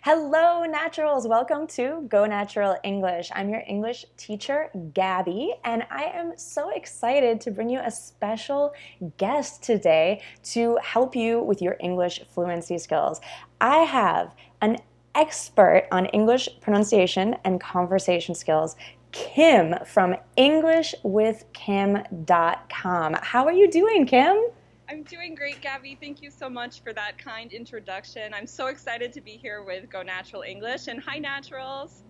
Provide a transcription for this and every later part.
Hello, Naturals! Welcome to Go Natural English. I'm your English teacher, Gabby, and I am so excited to bring you a special guest today to help you with your English fluency skills. I have an expert on English pronunciation and conversation skills, Kim from EnglishWithKim.com. How are you doing, Kim? I'm doing great, Gabby. Thank you so much for that kind introduction. I'm so excited to be here with Go Natural English. And hi, Naturals.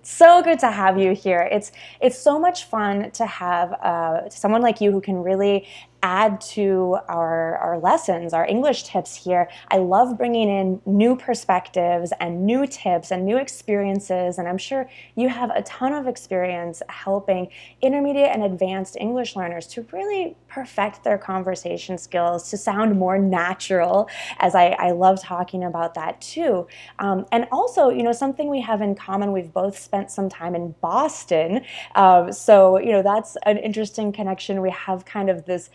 So good to have you here. It's so much fun to have someone like you who can really add to our lessons, our English tips here. I love bringing in new perspectives and new tips and new experiences, and I'm sure you have a ton of experience helping intermediate and advanced English learners to really perfect their conversation skills, to sound more natural, as I love talking about that too. And also, something we have in common, we've both spent some time in Boston, so that's an interesting connection. We have kind of this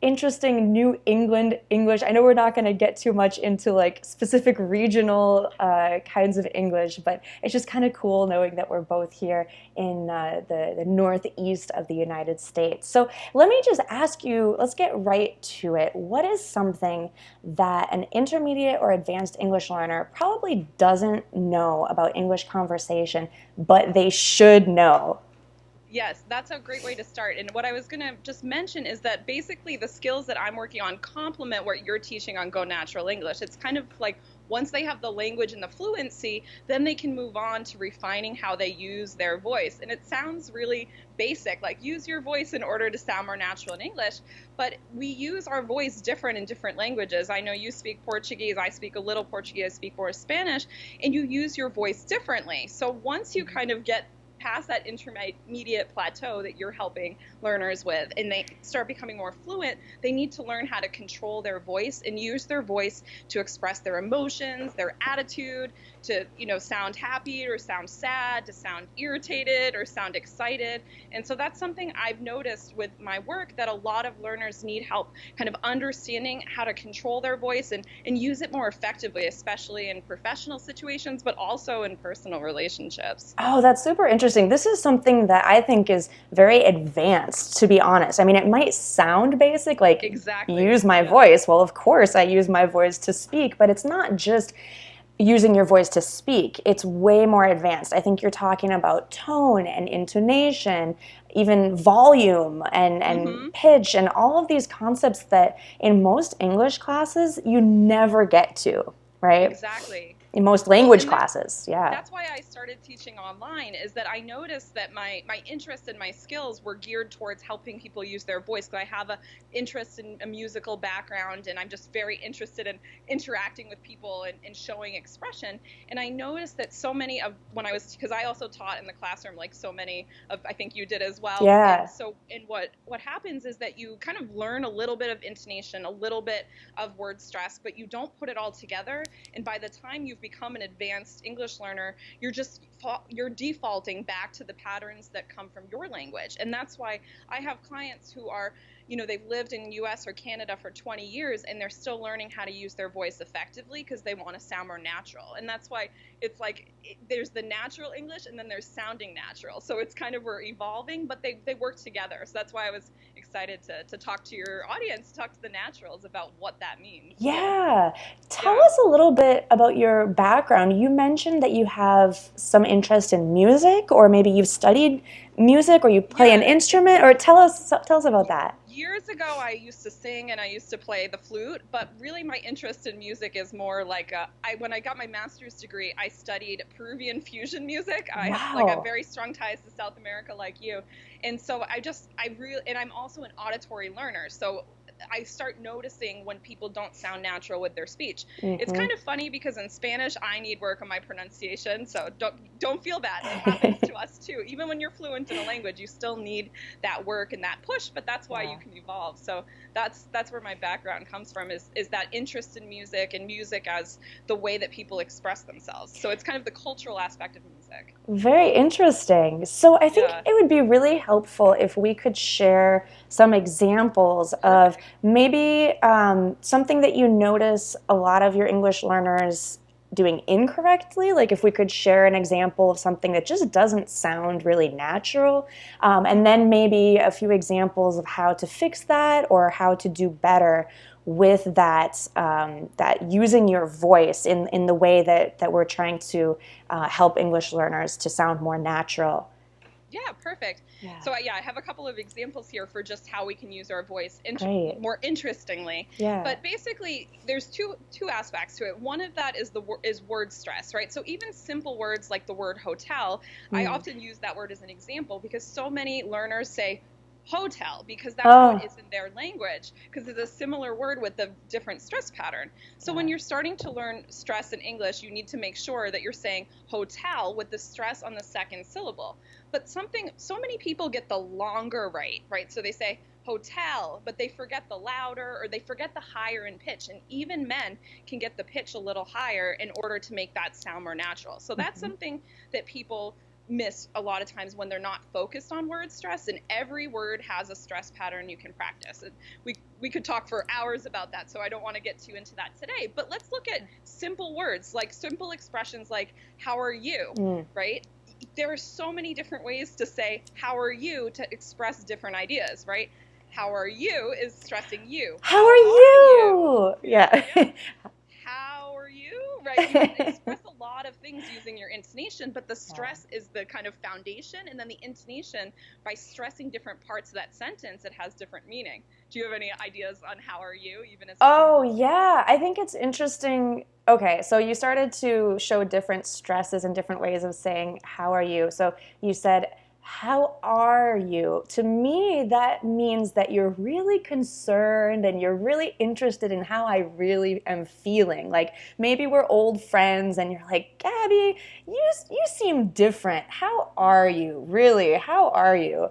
interesting New England English. I know we're not going to get too much into like specific regional kinds of English, but it's just kind of cool knowing that we're both here in the northeast of the United States. So let me just ask you, let's get right to it. What is something that an intermediate or advanced English learner probably doesn't know about English conversation, but they should know? Yes, that's a great way to start. And what I was going to just mention is that basically the skills that I'm working on complement what you're teaching on Go Natural English. It's kind of like once they have the language and the fluency, then they can move on to refining how they use their voice. And it sounds really basic, like use your voice in order to sound more natural in English, but we use our voice different in different languages. I know you speak Portuguese, I speak a little Portuguese, I speak more Spanish, and you use your voice differently. So once you kind of get past that intermediate plateau that you're helping learners with and they start becoming more fluent, they need to learn how to control their voice and use their voice to express their emotions, their attitude, to sound happy or sound sad, to sound irritated or sound excited. And so that's something I've noticed with my work, that a lot of learners need help kind of understanding how to control their voice and use it more effectively, especially in professional situations, but also in personal relationships. Oh, that's super interesting. This is something that I think is very advanced, to be honest. I mean, it might sound basic, like Exactly. use my Yeah. voice. Well, of course I use my voice to speak, but it's not just using your voice to speak. It's way more advanced. I think you're talking about tone and intonation, even volume and Mm-hmm. pitch, and all of these concepts that in most English classes you never get to, right? Exactly. In most Well, language and classes, yeah. that's why I started teaching online, is that I noticed that my interest and my skills were geared towards helping people use their voice. Because I have a interest in a musical background, and I'm just very interested in interacting with people and showing expression. And I noticed that so many of when I was, because I also taught in the classroom, like so many of, I think you did as well. And Yeah. so, and what happens is that you kind of learn a little bit of intonation, a little bit of word stress, but you don't put it all together. And by the time you've become an advanced English learner, you're defaulting back to the patterns that come from your language. And that's why I have clients who are, they've lived in US or Canada for 20 years and they're still learning how to use their voice effectively because they want to sound more natural. And that's why it's like there's the natural English and then there's sounding natural. So it's kind of, we're evolving, but they work together. So that's why I was excited to talk to your audience, talk to the naturals about what that means. So Yeah. Tell yeah. us a little bit about your background. You mentioned that you have some interest in music, or maybe you've studied music, or you play an Yeah. instrument, or tell us about that. Years ago, I used to sing and I used to play the flute, but really my interest in music is more like when I got my master's degree, I studied Peruvian fusion music. I have like a Wow. very strong ties to South America like you. And so I really, and I'm also an auditory learner. So I start noticing when people don't sound natural with their speech. It's Hmm. kind of funny because in Spanish I need work on my pronunciation, so don't feel bad. It happens to us too. Even when you're fluent in a language, you still need that work and that push, but that's why you Yeah. can evolve. So that's where my background comes from, is that interest in music and music as the way that people express themselves. So it's kind of the cultural aspect of music. Very interesting. So I think Yeah, it would be really helpful if we could share some examples of perfect. maybe something that you notice a lot of your English learners doing incorrectly, like if we could share an example of something that just doesn't sound really natural, and then maybe a few examples of how to fix that or how to do better with that, that using your voice in the way that we're trying to help English learners to sound more natural. Yeah, perfect. Yeah. So yeah, I have a couple of examples here for just how we can use our voice Great. more interestingly. Yeah. But basically, there's two aspects to it. One of that is word stress, right? So even simple words like the word hotel, I often use that word as an example because so many learners say hotel because that's how it is in their language, because it's a similar word with a different stress pattern. So when you're starting to learn stress in English, you need to make sure that you're saying hotel with the stress on the second syllable. But so many people get the longer right? So they say hotel, but they forget the louder or they forget the higher in pitch. And even men can get the pitch a little higher in order to make that sound more natural. So that's something that people miss a lot of times when they're not focused on word stress, and every word has a stress pattern you can practice. And we could talk for hours about that, so I don't want to get too into that today. But let's look at simple words, like simple expressions like how are you, right? There are so many different ways to say how are you to express different ideas, right? How are you is stressing you. How are you? Yeah. How are you? Right? You can express a lot of things using your intonation, but the stress is the kind of foundation, and then the intonation, by stressing different parts of that sentence, it has different meaning. Do you have any ideas on how are you, even as yeah, I think it's interesting. Okay, so you started to show different stresses and different ways of saying how are you. So you said, how are you? To me, that means that you're really concerned and you're really interested in how I really am feeling. Like maybe we're old friends and you're like, Gabby, you seem different. How are you? Really, how are you?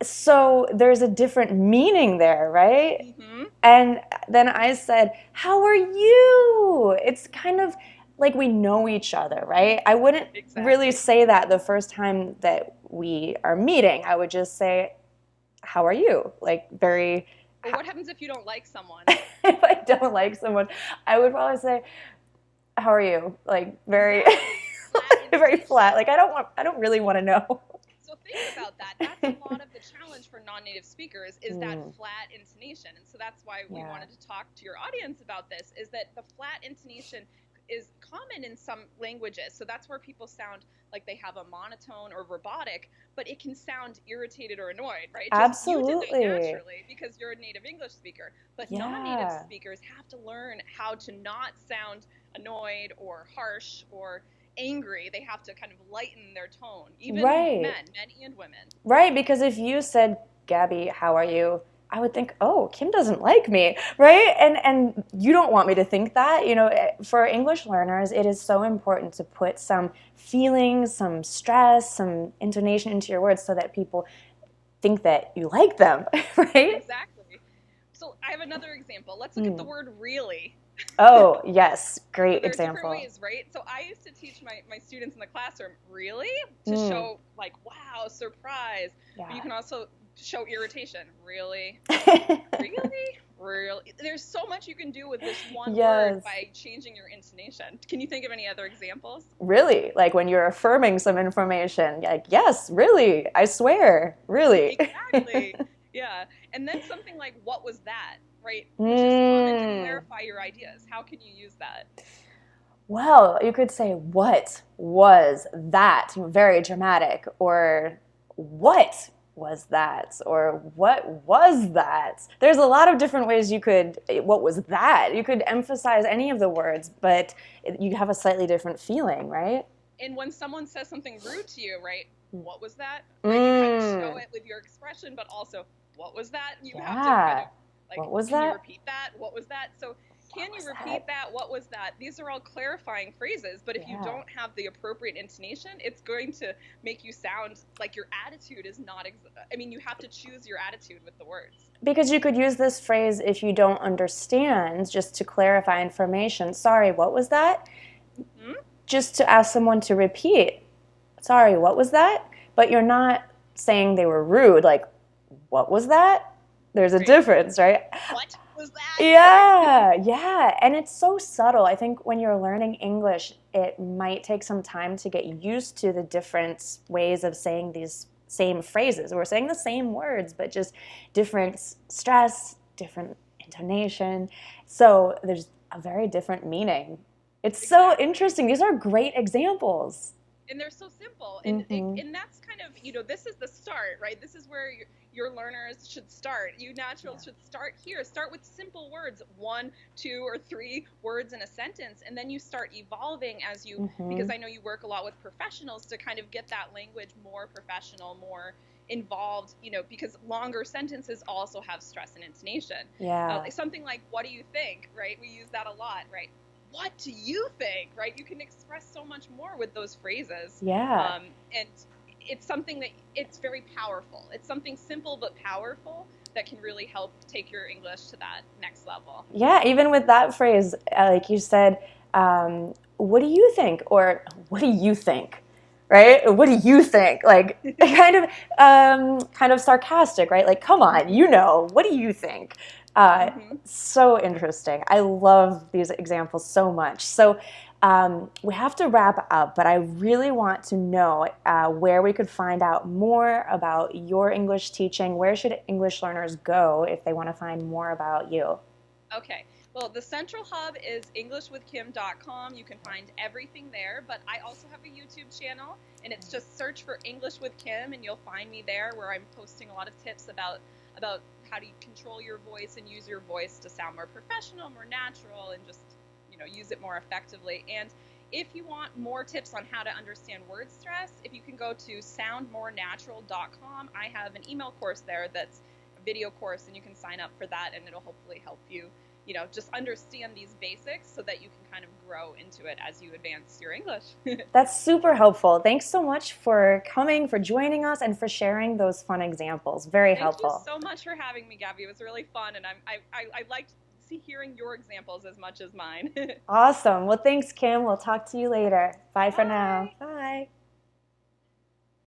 So there's a different meaning there, right? And then I said, how are you? It's kind of like we know each other, right? I wouldn't really say that the first time that we are meeting. I would just say, how are you? Like very... But what happens if you don't like someone? If I don't like someone, I would probably say, how are you? Like very, very flat. Like I don't really want to know. So think about that. That's a lot of the challenge for non-native speakers is that flat intonation. And so that's why we wanted to talk to your audience about this, is that the flat intonation is common in some languages. So that's where people sound like they have a monotone or robotic, but it can sound irritated or annoyed, right? Absolutely. You did that naturally because you're a native English speaker. But non-native speakers have to learn how to not sound annoyed or harsh or angry. They have to kind of lighten their tone, even men and women. Right, because if you said, Gabby, how are you? I would think, oh, Kim doesn't like me, right? And you don't want me to think that. You know, for English learners, it is so important to put some feelings, some stress, some intonation into your words so that people think that you like them, right? Exactly. So I have another example. Let's look at the word really. Oh, yes. Great There are example. different ways, right? So I used to teach my students in the classroom, really? To show like, wow, surprise. Yeah. But you can also show irritation. Really? Really? There's so much you can do with this one word by changing your intonation. Can you think of any other examples? Really? Like when you're affirming some information, like, yes, really, I swear, really. Exactly. Yeah. And then something like, what was that? Right? Which is common to clarify your ideas. How can you use that? Well, you could say, what was that? Very dramatic. Or what was that? Or what was that? There's a lot of different ways you could, what was that? You could emphasize any of the words, but you have a slightly different feeling, right? And when someone says something rude to you, right? What was that? Right? You kind of show it with your expression, but also, what was that? You have to kind of, like, what was can that? you repeat that? What was that? So can you repeat that? What was that? These are all clarifying phrases, but if you don't have the appropriate intonation, it's going to make you sound like your attitude is not, I mean, you have to choose your attitude with the words. Because you could use this phrase if you don't understand, just to clarify information. Sorry, what was that? Just to ask someone to repeat. Sorry, what was that? But you're not saying they were rude, like, what was that? There's a difference, right? What was that? Yeah, yeah. And it's so subtle. I think when you're learning English, it might take some time to get used to the different ways of saying these same phrases. We're saying the same words, but just different stress, different intonation. So there's a very different meaning. It's so Exactly. interesting. These are great examples. And they're so simple, Hmm. and that's kind of, this is the start, right? This is where your learners should start. You naturals should start here. Start with simple words, 1, 2, or 3 words in a sentence, and then you start evolving as you, Hmm. because I know you work a lot with professionals to kind of get that language more professional, more involved, because longer sentences also have stress and intonation. Yeah, Something like, what do you think, right? We use that a lot, right? What do you think, right? You can express so much more with those phrases. yeah. And it's something that it's very powerful. It's something simple but powerful that can really help take your English to that next level. Yeah, even with that phrase, like you said, what do you think? Or what do you think? Right? What do you think? Like kind of sarcastic, right? Like, come on, Mm-hmm. what do you think? Uh, Mm-hmm. so interesting. I love these examples so much. So we have to wrap up, but I really want to know where we could find out more about your English teaching. Where should English learners go if they want to find more about you? Okay. Well, the central hub is englishwithkim.com. You can find everything there, but I also have a YouTube channel, and it's just search for English with Kim, and you'll find me there, where I'm posting a lot of tips about how to control your voice and use your voice to sound more professional, more natural, and just, use it more effectively. And if you want more tips on how to understand word stress, if you can go to soundmorenatural.com, I have an email course there that's a video course, and you can sign up for that, and it'll hopefully help you, just understand these basics so that you can kind of grow into it as you advance your English. That's super helpful. Thanks so much for coming, for joining us, and for sharing those fun examples. Very Thank you helpful. so much for having me, Gabby. It was really fun, and I liked hearing your examples as much as mine. Awesome. Well, thanks, Kim. We'll talk to you later. Bye for now. Bye. Bye.